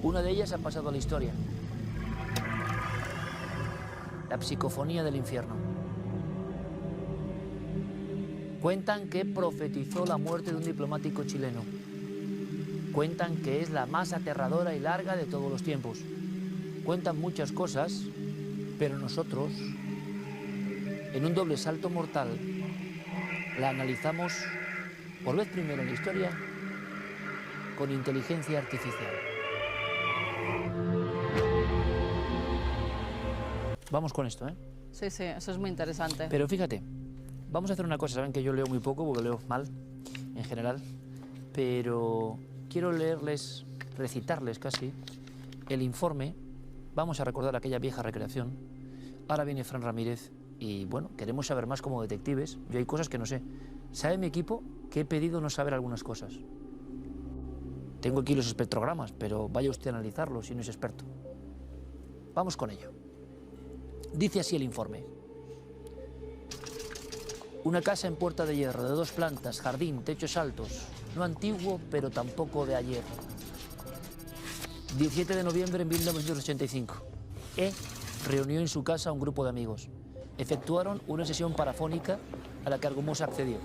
Una de ellas ha pasado a la historia. La psicofonía del infierno. Cuentan que profetizó la muerte de un diplomático chileno. Cuentan que es la más aterradora y larga de todos los tiempos. Cuentan muchas cosas, pero nosotros, en un doble salto mortal, la analizamos por vez primera en la historia con inteligencia artificial. Vamos con esto, ¿eh? Sí, sí, eso es muy interesante. Pero fíjate, vamos a hacer una cosa. Saben que yo leo muy poco porque leo mal, en general, pero quiero leerles, recitarles casi, el informe. Vamos a recordar aquella vieja recreación. Ahora viene Fran Ramírez y, bueno, queremos saber más como detectives. Yo hay cosas que no sé. ¿Sabe mi equipo que he pedido no saber algunas cosas? Tengo aquí los espectrogramas, pero vaya usted a analizarlos si no es experto. Vamos con ello. Dice así el informe. Una casa en Puerta de Hierro, de 2 plantas, jardín, techos altos. No antiguo, pero tampoco de ayer. 17 de noviembre de 1985. Reunió en su casa a un grupo de amigos. Efectuaron una sesión parafónica a la que Argumosa accedió,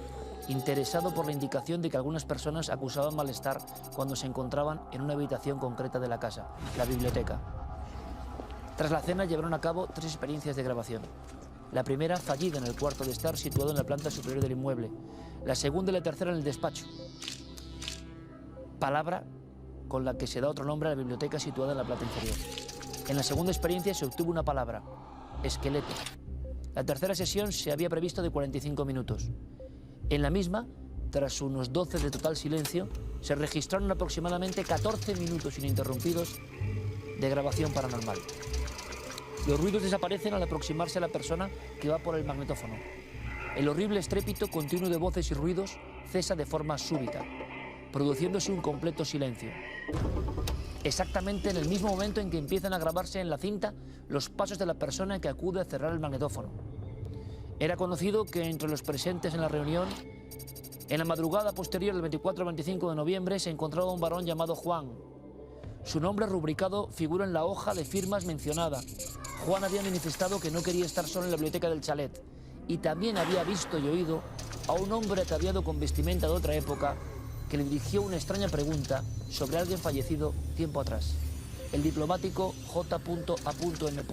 interesado por la indicación de que algunas personas acusaban malestar cuando se encontraban en una habitación concreta de la casa, la biblioteca. Tras la cena llevaron a cabo 3 experiencias de grabación. La primera fallida en el cuarto de estar situado en la planta superior del inmueble. La segunda y la tercera en el despacho. Palabra con la que se da otro nombre a la biblioteca situada en la planta inferior. En la segunda experiencia se obtuvo una palabra, esqueleto. La tercera sesión se había previsto de 45 minutos. En la misma, tras unos 12 de total silencio, se registraron aproximadamente 14 minutos ininterrumpidos de grabación paranormal. Los ruidos desaparecen al aproximarse a la persona que va por el magnetófono. El horrible estrépito continuo de voces y ruidos cesa de forma súbita, produciéndose un completo silencio. Exactamente en el mismo momento en que empiezan a grabarse en la cinta los pasos de la persona que acude a cerrar el magnetófono. Era conocido que entre los presentes en la reunión, en la madrugada posterior del 24 al 25 de noviembre, se encontraba un varón llamado Juan. Su nombre rubricado figura en la hoja de firmas mencionada. Juan había manifestado que no quería estar solo en la biblioteca del chalet y también había visto y oído a un hombre ataviado con vestimenta de otra época que le dirigió una extraña pregunta sobre alguien fallecido tiempo atrás. El diplomático J.A.M.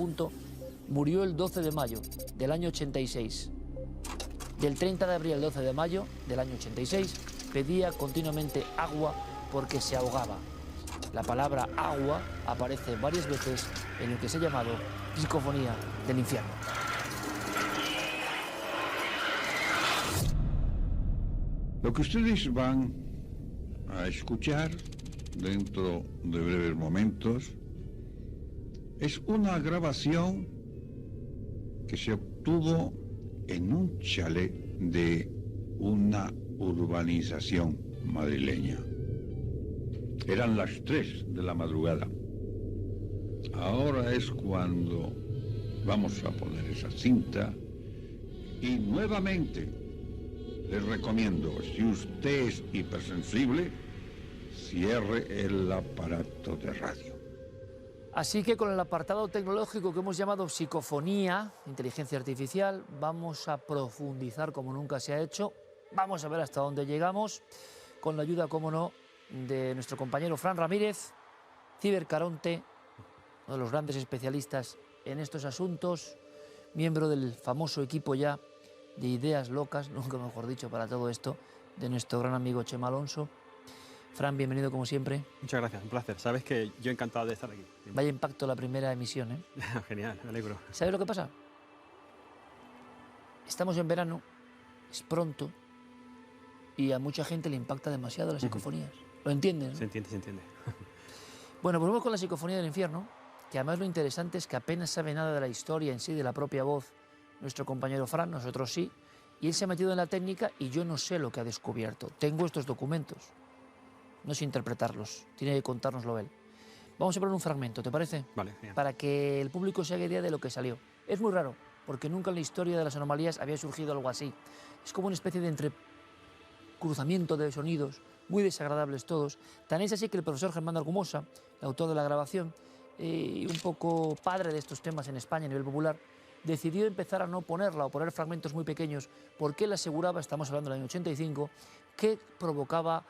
murió el 12 de mayo del año 86. Del 30 de abril al 12 de mayo del año 86 pedía continuamente agua porque se ahogaba. La palabra agua aparece varias veces en lo que se ha llamado psicofonía del infierno. Lo que ustedes van a escuchar dentro de breves momentos es una grabación que se obtuvo en un chalet de una urbanización madrileña. Eran las 3 de la madrugada. Ahora es cuando vamos a poner esa cinta y nuevamente les recomiendo, si usted es hipersensible, cierre el aparato de radio. Así que con el apartado tecnológico que hemos llamado psicofonía, inteligencia artificial, vamos a profundizar como nunca se ha hecho. Vamos a ver hasta dónde llegamos, con la ayuda, como no, de nuestro compañero Fran Ramírez, cibercaronte, uno de los grandes especialistas en estos asuntos, miembro del famoso equipo ya de ideas locas, nunca mejor dicho para todo esto, de nuestro gran amigo Chema Alonso. Fran, bienvenido como siempre. Muchas gracias, un placer. Sabes que yo encantado de estar aquí. Vaya impacto la primera emisión, ¿eh? Genial, me alegro. ¿Sabes lo que pasa? Estamos en verano, es pronto, y a mucha gente le impacta demasiado las psicofonías. ¿Lo entiendes, no? Se entiende, se entiende. Bueno, pues vamos con la psicofonía del infierno, que además lo interesante es que apenas sabe nada de la historia en sí, de la propia voz, nuestro compañero Fran, nosotros sí, y él se ha metido en la técnica y yo no sé lo que ha descubierto. Tengo estos documentos, no sé interpretarlos, tiene que contárnoslo él. Vamos a poner un fragmento, ¿te parece? Vale, genial. Para que el público se haga idea de lo que salió. Es muy raro, porque nunca en la historia de las anomalías había surgido algo así. Es como una especie de entrecruzamiento de sonidos muy desagradables todos. Tan es así que el profesor Germán Argumosa, el autor de la grabación, y un poco padre de estos temas en España a nivel popular, decidió empezar a no ponerla o poner fragmentos muy pequeños porque él aseguraba, estamos hablando del año 85, que provocaba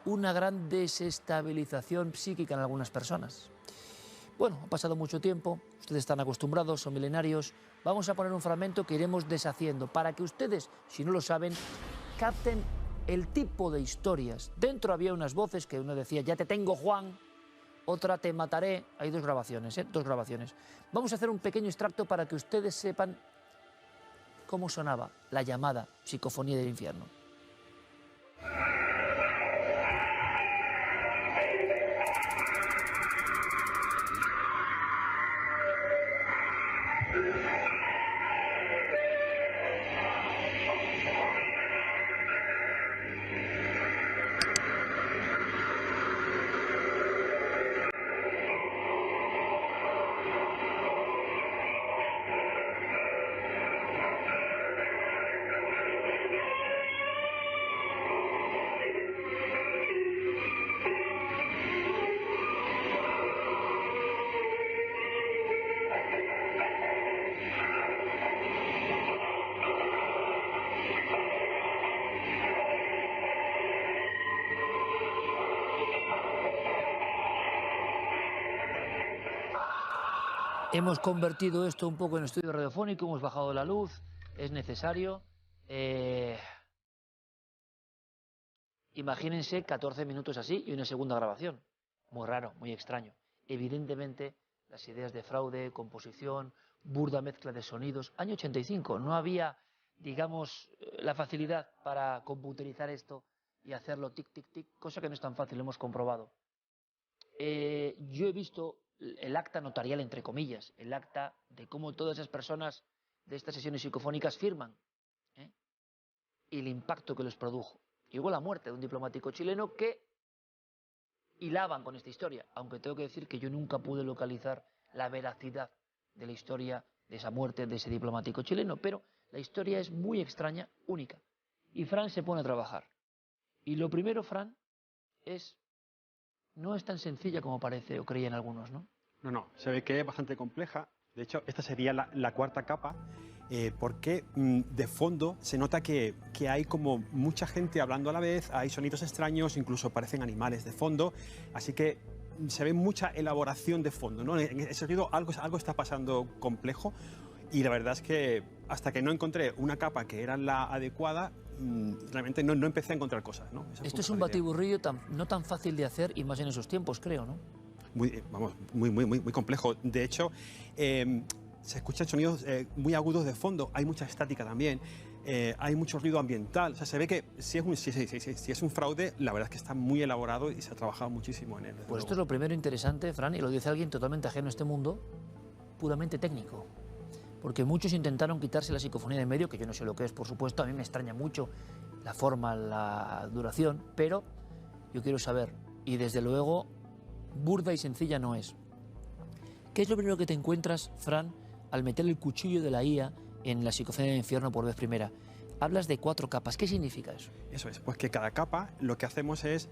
una gran desestabilización psíquica en algunas personas. Bueno, ha pasado mucho tiempo, ustedes están acostumbrados, son milenarios. Vamos a poner un fragmento que iremos deshaciendo para que ustedes, si no lo saben, capten el tipo de historias. Dentro había unas voces que uno decía, ya te tengo, Juan, otra, te mataré. Hay dos grabaciones, dos grabaciones. Vamos a hacer un pequeño extracto para que ustedes sepan cómo sonaba la llamada psicofonía del infierno. Hemos convertido esto un poco en estudio radiofónico, hemos bajado la luz, es necesario. Imagínense 14 minutos así y una segunda grabación. Muy raro, muy extraño. Evidentemente, las ideas de fraude, composición, burda mezcla de sonidos. Año 85, no había, digamos, la facilidad para computerizar esto y hacerlo tic, tic, tic, cosa que no es tan fácil, lo hemos comprobado. Yo he visto el acta notarial, entre comillas, el acta de cómo todas esas personas de estas sesiones psicofónicas firman, y el impacto que les produjo. Y hubo la muerte de un diplomático chileno que hilaban con esta historia, aunque tengo que decir que yo nunca pude localizar la veracidad de la historia de esa muerte de ese diplomático chileno, pero la historia es muy extraña, única. Y Fran se pone a trabajar. Y lo primero, Fran, no es tan sencilla como parece o creían algunos, ¿no? No, se ve que es bastante compleja. De hecho, esta sería la cuarta capa, porque de fondo se nota que hay como mucha gente hablando a la vez, hay sonidos extraños, incluso parecen animales de fondo, así que se ve mucha elaboración de fondo, ¿no? En ese sentido, algo está pasando complejo, y la verdad es que hasta que no encontré una capa que era la adecuada, realmente no empecé a encontrar cosas, ¿no? Esto es un batiburrillo no tan fácil de hacer, y más en esos tiempos, creo, ¿no? Muy complejo. De hecho, se escuchan sonidos muy agudos de fondo, hay mucha estática también, hay mucho ruido ambiental. O sea, se ve que si es un fraude, la verdad es que está muy elaborado y se ha trabajado muchísimo en él. Pues esto es lo primero interesante, Fran, y lo dice alguien totalmente ajeno a este mundo, puramente técnico. Porque muchos intentaron quitarse la psicofonía de en medio, que yo no sé lo que es, por supuesto, a mí me extraña mucho la forma, la duración, pero yo quiero saber, y desde luego, burda y sencilla no es. ¿Qué es lo primero que te encuentras, Fran, al meter el cuchillo de la IA en la psicofonía del infierno por vez primera? Hablas de 4 capas, ¿qué significa eso? Eso es, pues que cada capa lo que hacemos es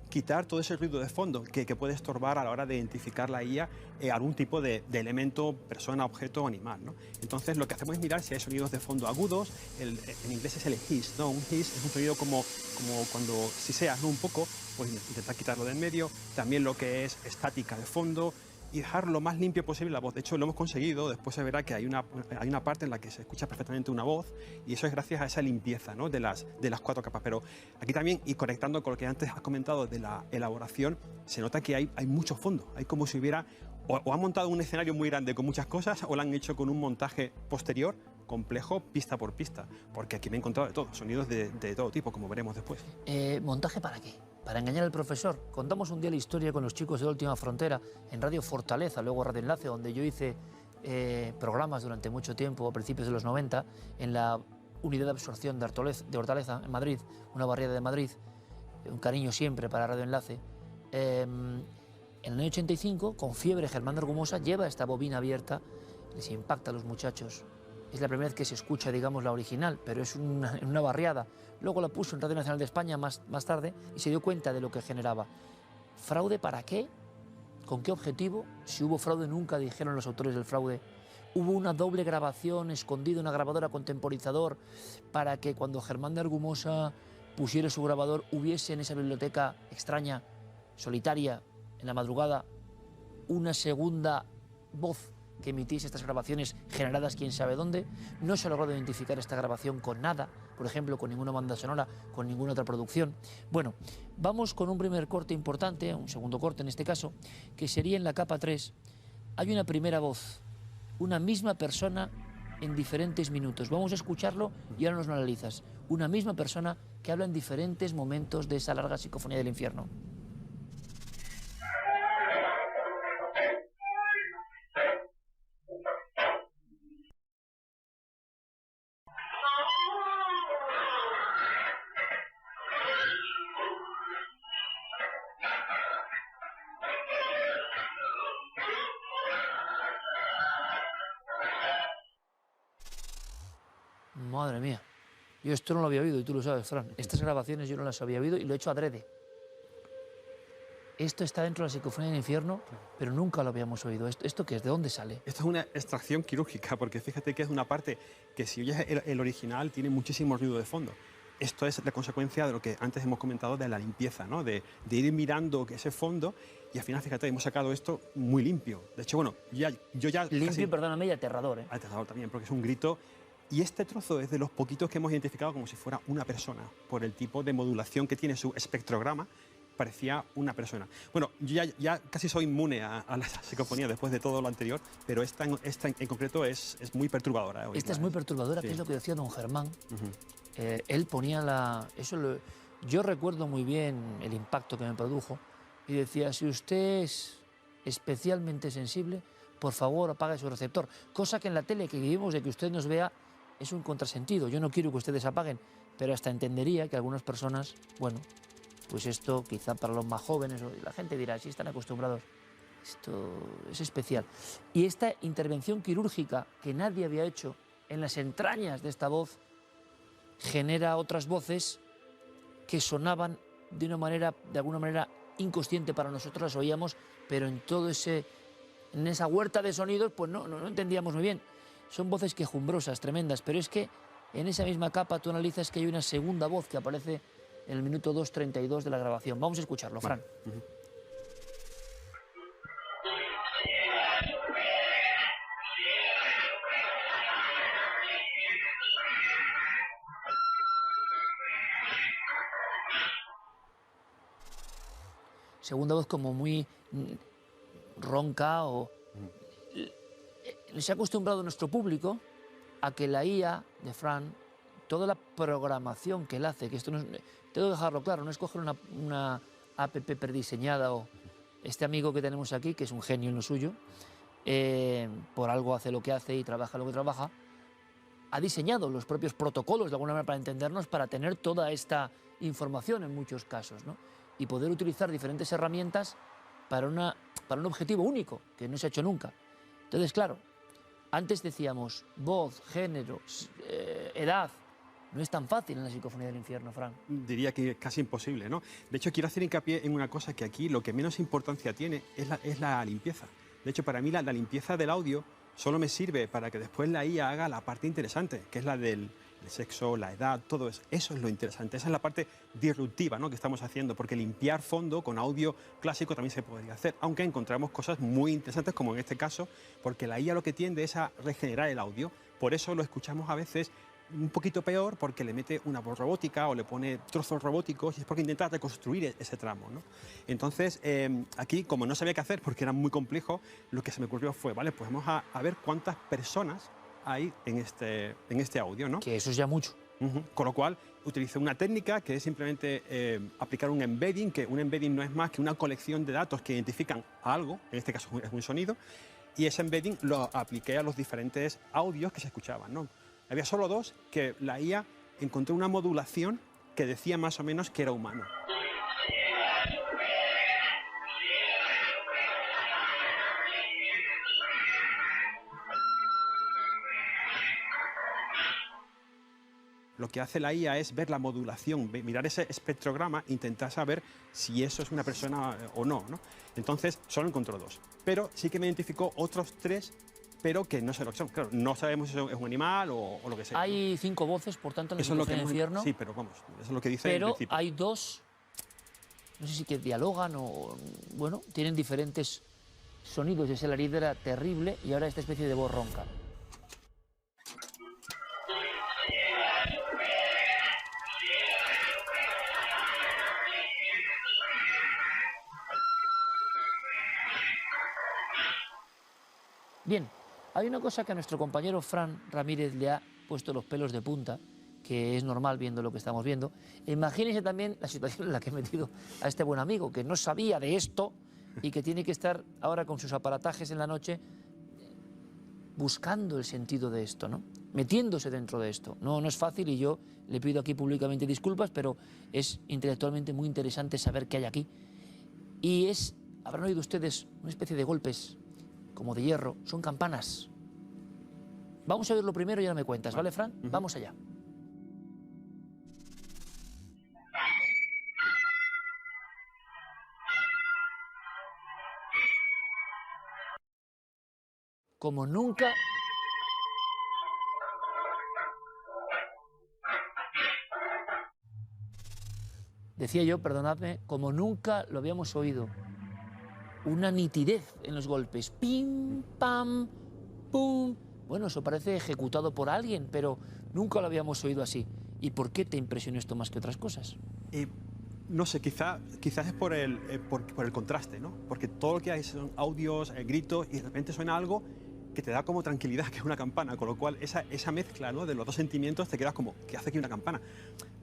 quitar todo ese ruido de fondo que puede estorbar a la hora de identificar la IA algún tipo de elemento, persona, objeto o animal, ¿no? Entonces lo que hacemos es mirar si hay sonidos de fondo agudos, en inglés es el hiss, ¿no? Un hiss es un sonido como cuando siseas, ¿no? Un poco, pues intentar quitarlo de en medio, también lo que es estática de fondo, y dejar lo más limpio posible la voz. De hecho, lo hemos conseguido. Después se verá que hay una parte en la que se escucha perfectamente una voz, y eso es gracias a esa limpieza, ¿no? de las 4 capas. Pero aquí también, y conectando con lo que antes has comentado de la elaboración, se nota que hay mucho fondo. Hay como si hubiera o han montado un escenario muy grande con muchas cosas, o lo han hecho con un montaje posterior complejo, pista por pista, porque aquí me he encontrado de todo, sonidos de todo tipo, como veremos después. ¿Montaje para qué? Para engañar al profesor. Contamos un día la historia con los chicos de Última Frontera en Radio Fortaleza, luego Radio Enlace, donde yo hice programas durante mucho tiempo, a principios de los 90, en la unidad de absorción de Hortaleza, en Madrid, una barriada de Madrid. Un cariño siempre para Radio Enlace. En el año 85, con fiebre, Germán Argumosa lleva esta bobina abierta, les impacta a los muchachos es la primera vez que se escucha, digamos, la original, pero es en una barriada. Luego la puso en Radio Nacional de España más tarde y se dio cuenta de lo que generaba. ¿Fraude para qué? ¿Con qué objetivo? Si hubo fraude, nunca dijeron los autores del fraude. Hubo una doble grabación escondida, una grabadora con temporizador, para que cuando Germán de Argumosa pusiera su grabador hubiese en esa biblioteca extraña, solitaria, en la madrugada, una segunda voz que emitiese estas grabaciones generadas quién sabe dónde. No se ha logrado identificar esta grabación con nada, por ejemplo, con ninguna banda sonora, con ninguna otra producción. Bueno, vamos con un primer corte importante, un segundo corte en este caso, que sería en la capa 3. Hay una primera voz, una misma persona en diferentes minutos. Vamos a escucharlo y ahora nos lo analizas. Una misma persona que habla en diferentes momentos de esa larga psicofonía del infierno. Madre mía, yo esto no lo había oído y tú lo sabes, Fran. Estas grabaciones yo no las había oído y lo he hecho adrede. Esto está dentro de la psicofonía del infierno, pero nunca lo habíamos oído. ¿Esto qué es? ¿De dónde sale? Esto es una extracción quirúrgica, porque fíjate que es una parte que si oyes el original tiene muchísimo ruido de fondo. Esto es la consecuencia de lo que antes hemos comentado de la limpieza, ¿no? de ir mirando ese fondo y al final, fíjate, hemos sacado esto muy limpio. De hecho, bueno, yo ya... Limpio, casi... perdóname, y aterrador, ¿eh? Aterrador también, porque es un grito. Y este trozo es de los poquitos que hemos identificado como si fuera una persona, por el tipo de modulación que tiene su espectrograma, parecía una persona. Bueno, yo ya casi soy inmune a la psicofonía después de todo lo anterior, pero esta en concreto es muy perturbadora. Esta es muy perturbadora, sí. Que es lo que decía don Germán. Él ponía yo recuerdo muy bien el impacto que me produjo y decía, si usted es especialmente sensible, por favor apague su receptor. Cosa que en la tele que vivimos de que usted nos vea es un contrasentido. Yo no quiero que ustedes apaguen, pero hasta entendería que algunas personas, bueno, pues esto quizá para los más jóvenes, la gente dirá, si están acostumbrados, esto es especial. Y esta intervención quirúrgica que nadie había hecho en las entrañas de esta voz genera otras voces que sonaban de alguna manera inconsciente para nosotros, las oíamos, pero en esa huerta de sonidos pues no entendíamos muy bien. Son voces quejumbrosas, tremendas, pero es que en esa misma capa tú analizas que hay una segunda voz que aparece en el minuto 2:32 de la grabación. Vamos a escucharlo, Fran. Segunda voz como muy ronca o... Se ha acostumbrado nuestro público a que la IA de Fran, toda la programación que él hace, que esto no es, tengo que dejarlo claro, no es coger una app prediseñada o este amigo que tenemos aquí, que es un genio en lo suyo, por algo hace lo que hace y trabaja lo que trabaja, ha diseñado los propios protocolos de alguna manera para entendernos, para tener toda esta información en muchos casos, ¿no? Y poder utilizar diferentes herramientas para un objetivo único, que no se ha hecho nunca. Entonces, claro, antes decíamos voz, género, edad. No es tan fácil en la psicofonía del infierno, Fran. Diría que es casi imposible, ¿no? De hecho, quiero hacer hincapié en una cosa que aquí lo que menos importancia tiene es la limpieza. De hecho, para mí la limpieza del audio solo me sirve para que después la IA haga la parte interesante, que es la del sexo, la edad, todo eso. Eso es lo interesante, esa es la parte disruptiva, ¿no?, que estamos haciendo, porque limpiar fondo con audio clásico también se podría hacer, aunque encontramos cosas muy interesantes, como en este caso, porque la IA lo que tiende es a regenerar el audio. Por eso lo escuchamos a veces un poquito peor, porque le mete una voz robótica o le pone trozos robóticos, y es porque intenta reconstruir ese tramo, ¿no? Entonces, aquí, como no sabía qué hacer porque era muy complejo, lo que se me ocurrió fue, vale, pues vamos a ver cuántas personas hay en este audio, ¿no? Que eso es ya mucho. Con lo cual, utilicé una técnica que es simplemente aplicar un embedding, que un embedding no es más que una colección de datos que identifican algo, en este caso es un sonido, y ese embedding lo apliqué a los diferentes audios que se escuchaban, ¿no? Había solo dos que la IA encontró una modulación que decía más o menos que era humano. lo que hace la IA es ver la modulación, mirar ese espectrograma, intentar saber si eso es una persona o no, ¿no? Entonces, solo encontró 2. Pero sí que me identificó otros 3, pero que no sé lo que son. Claro, no sabemos si es un animal o lo que sea. Hay 5 voces, por tanto, en la Eso es lo que del infierno. Sí, pero vamos, eso es lo que dice en Pero principio. hay 2, no sé si que dialogan o, bueno, tienen diferentes sonidos. Ese alarido era terrible y ahora esta especie de voz ronca. Bien, hay una cosa que a nuestro compañero Fran Ramírez le ha puesto los pelos de punta, que es normal viendo lo que estamos viendo. Imagínense también la situación en la que he metido a este buen amigo, que no sabía de esto y que tiene que estar ahora con sus aparatajes en la noche buscando el sentido de esto, ¿no? Metiéndose dentro de esto. No es fácil y yo le pido aquí públicamente disculpas, pero es intelectualmente muy interesante saber qué hay aquí. Y habrán oído ustedes una especie de golpes como de hierro, son campanas. Vamos a verlo primero y ahora me cuentas, ¿vale, Fran? Vamos allá. Como nunca... Decía yo, perdonadme, como nunca lo habíamos oído. Una nitidez en los golpes. Pim, pam, pum. Bueno, eso parece ejecutado por alguien, pero nunca lo habíamos oído así. ¿Y por qué te impresionó esto más que otras cosas? No sé, quizás es por el contraste, ¿no? Porque todo lo que hay son audios, gritos, y de repente suena algo que te da como tranquilidad, que es una campana, con lo cual esa mezcla, ¿no?, de los 2 sentimientos te quedas como, ¿qué hace aquí una campana?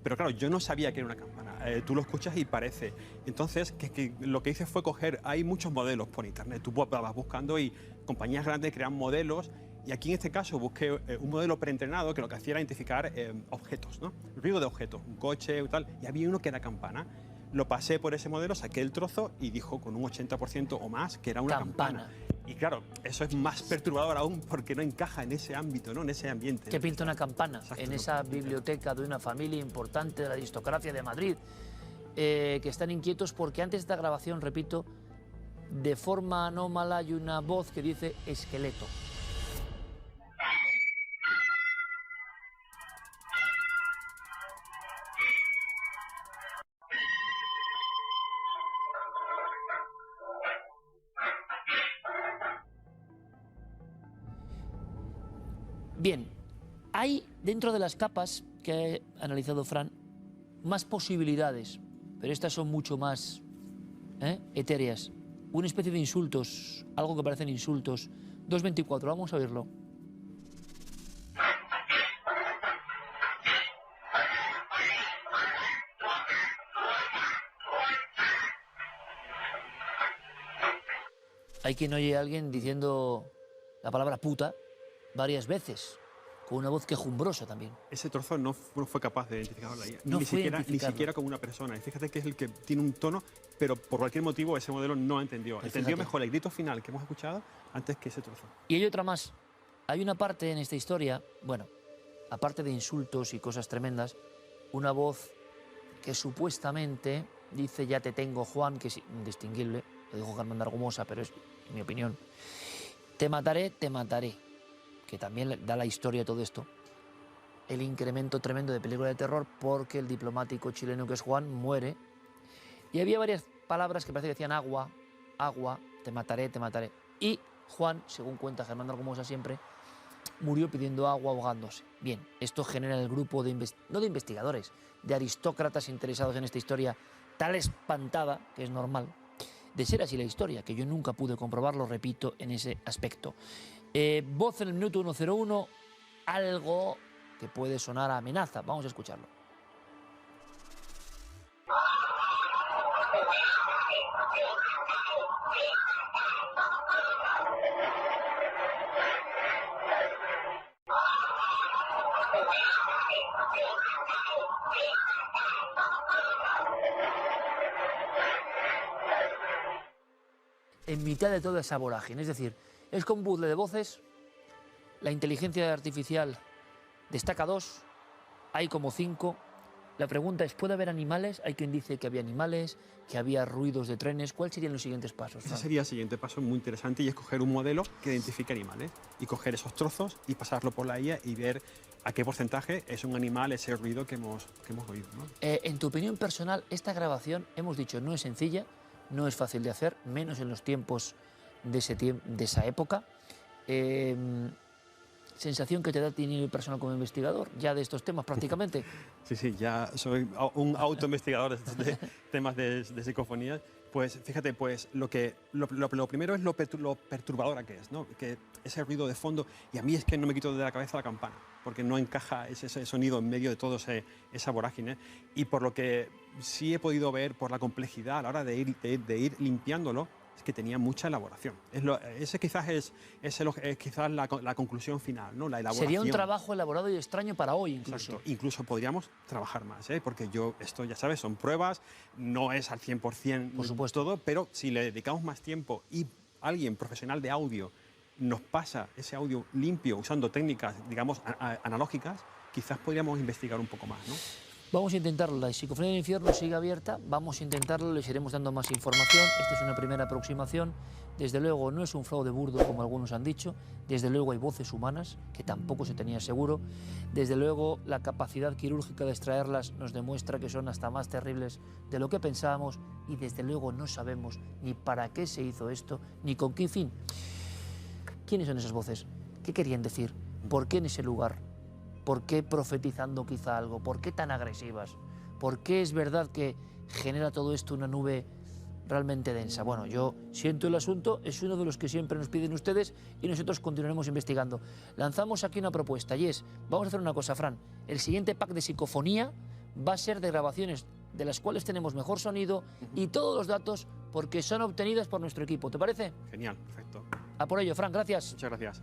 Pero claro, yo no sabía que era una campana. Tú lo escuchas y parece. Entonces, que lo que hice fue coger, hay muchos modelos por internet, tú vas buscando y compañías grandes crean modelos, y aquí en este caso busqué un modelo preentrenado que lo que hacía era identificar objetos, ¿no? El ruido de objetos, un coche y tal, y había uno que era campana. Lo pasé por ese modelo, saqué el trozo y dijo con un 80% o más que era una campana. Y claro, eso es más perturbador aún porque no encaja en ese ámbito, ¿no?, en ese ambiente. ¿Qué pinta una campana? Exacto, En esa biblioteca de una familia importante de la aristocracia de Madrid, que están inquietos porque antes de esta grabación, repito, de forma anómala hay una voz que dice esqueleto. Bien, hay dentro de las capas que ha analizado Fran más posibilidades, pero estas son mucho más etéreas. Una especie de insultos, algo que parecen insultos. 224, vamos a oírlo. Hay quien oye a alguien diciendo la palabra puta varias veces, con una voz quejumbrosa también. Ese trozo no fue capaz de identificarlo la IA, No ni fue siquiera como una persona. Y fíjate que es el que tiene un tono, pero por cualquier motivo ese modelo no entendió. Entendió mejor el grito final que hemos escuchado antes que ese trozo. Y hay otra más. Hay una parte en esta historia, bueno, aparte de insultos y cosas tremendas, una voz que supuestamente dice ya te tengo, Juan, que es indistinguible, lo dijo Germán de Argumosa, pero es mi opinión. Te mataré, que también da la historia a todo esto. El incremento tremendo de película de terror porque el diplomático chileno que es Juan muere. Y había varias palabras que parece que decían agua, agua, te mataré, te mataré. Y Juan, según cuenta Germán de Argumosa siempre, murió pidiendo agua ahogándose. Bien, esto genera el grupo de, no de investigadores, de aristócratas interesados en esta historia tal espantada, que es normal, de ser así la historia, que yo nunca pude comprobarlo, repito, en ese aspecto. Voz en el minuto 101, algo que puede sonar a amenaza. Vamos a escucharlo. En mitad de toda esa vorágine, es decir, es como un puzzle de voces, la inteligencia artificial destaca 2 hay como 5. La pregunta es, ¿puede haber animales? Hay quien dice que había animales, que había ruidos de trenes. ¿Cuáles serían los siguientes pasos? Ese sería el siguiente paso muy interesante, y es coger un modelo que identifique animales y coger esos trozos y pasarlo por la IA y ver a qué porcentaje es un animal ese ruido que hemos oído, ¿no? En tu opinión personal, esta grabación, hemos dicho, no es sencilla, no es fácil de hacer, menos en los tiempos de esa época. ¿Sensación que te da a ti nivel personal como investigador, ya de estos temas prácticamente? Sí, ya soy un autoinvestigador de temas de psicofonías. Pues fíjate, pues lo primero es lo perturbadora que es, ¿no? Que ese ruido de fondo, y a mí es que no me quito de la cabeza la campana, porque no encaja ese sonido en medio de todo esa vorágine. Y por lo que sí he podido ver, por la complejidad a la hora de ir limpiándolo, es que tenía mucha elaboración. Ese quizás es quizás la conclusión final, ¿no? La elaboración. Sería un trabajo elaborado y extraño para hoy, incluso. Exacto. Incluso podríamos trabajar más, porque esto ya sabes, son pruebas, no es al 100% por supuesto todo, pero si le dedicamos más tiempo y alguien profesional de audio nos pasa ese audio limpio usando técnicas, digamos, analógicas, quizás podríamos investigar un poco más, ¿no? Vamos a intentarlo, la psicofonía del infierno sigue abierta, vamos a intentarlo, les iremos dando más información. Esta es una primera aproximación. Desde luego no es un fraude burdo como algunos han dicho, desde luego hay voces humanas, que tampoco se tenía seguro, desde luego la capacidad quirúrgica de extraerlas nos demuestra que son hasta más terribles de lo que pensábamos, y desde luego no sabemos ni para qué se hizo esto, ni con qué fin. ¿Quiénes son esas voces? ¿Qué querían decir? ¿Por qué en ese lugar? ¿Por qué profetizando quizá algo? ¿Por qué tan agresivas? ¿Por qué es verdad que genera todo esto una nube realmente densa? Bueno, yo siento el asunto, es uno de los que siempre nos piden ustedes y nosotros continuaremos investigando. Lanzamos aquí una propuesta y es, vamos a hacer una cosa, Fran, el siguiente pack de psicofonía va a ser de grabaciones de las cuales tenemos mejor sonido y todos los datos porque son obtenidas por nuestro equipo. ¿Te parece? Genial, perfecto. A por ello, Fran, gracias. Muchas gracias.